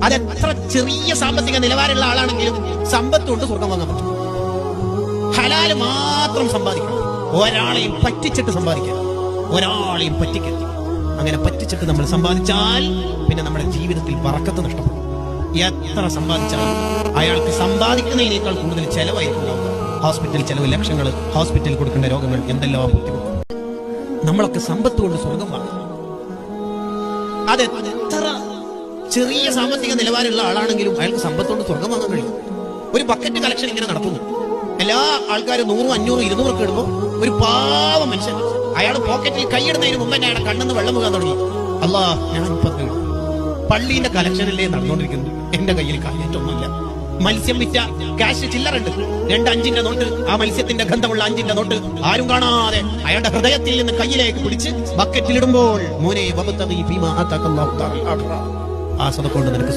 അതെത്ര ചെറിയ സാമ്പത്തിക നിലവാരമുള്ള ആളാണെങ്കിലും സമ്പത്ത് കൊണ്ട് സ്വർഗം വാങ്ങാൻ പറ്റും. ഹലാല് മാത്രം സമ്പാദിക്കണം. ഒരാളെയും പറ്റിച്ചിട്ട് സമ്പാദിക്കണം, ഒരാളെയും പറ്റിക്കരുത്. അങ്ങനെ പറ്റിച്ചിട്ട് നമ്മൾ സമ്പാദിച്ചാൽ പിന്നെ നമ്മുടെ ജീവിതത്തിൽ ബറക്കത്ത് നഷ്ടപ്പെടും. എത്ര സമ്പാദിച്ചാലും അയാൾക്ക് സമ്പാദിക്കുന്നതിനേക്കാൾ കൂടുതൽ ചെലവായിരിക്കും ഉണ്ടാവുക. ഹോസ്പിറ്റൽ ചെലവ് ലക്ഷങ്ങൾ, ഹോസ്പിറ്റലിൽ കൊടുക്കേണ്ട രോഗങ്ങൾ, എന്തെല്ലാം ബുദ്ധിമുട്ട്. നമ്മളൊക്കെ സമ്പത്ത് കൊണ്ട് സ്വർഗം വാങ്ങും. അതെത്ര ചെറിയ സാമ്പത്തിക നിലവാരമുള്ള ആളാണെങ്കിലും അയാൾക്ക് സമ്പത്ത് കൊണ്ട് സ്വർഗം വാങ്ങാൻ കഴിയും. ഒരു ബക്കറ്റ് കളക്ഷൻ ഇങ്ങനെ നടത്തുന്നു. എല്ലാ ആൾക്കാരും 100, 500, 200 ഒക്കെ ഇടുമ്പോൾ ഒരു പാവ മനുഷ്യൻ അയാൾ പോക്കറ്റിൽ കൈയിടുന്നതിന് മുമ്പ് തന്നെ അയാളെ കണ്ണെന്ന് വെള്ളം വീഴാൻ തുടങ്ങി. അല്ലാ, ഞാൻ ഇപ്പൊ പള്ളീന്റെ കളക്ഷനല്ലേ നടന്നുകൊണ്ടിരിക്കുന്നു, എന്റെ കയ്യിൽ കാശൊന്നുമില്ല. മത്സ്യം വിറ്റ ക്യാഷ് ചില്ലറുണ്ട്, 2 5-ന്റെ നോട്ട്, ആ മത്സ്യത്തിന്റെ ഗന്ധമുള്ള 5-ന്റെ നോട്ട് ആരും കാണാതെ അയാളുടെ ഹൃദയത്തിൽ നിന്ന് കയ്യിലേക്ക് പിടിച്ച് ബക്കറ്റിലിടുമ്പോൾ മോനെ ആ സദ കൊണ്ട് നിനക്ക്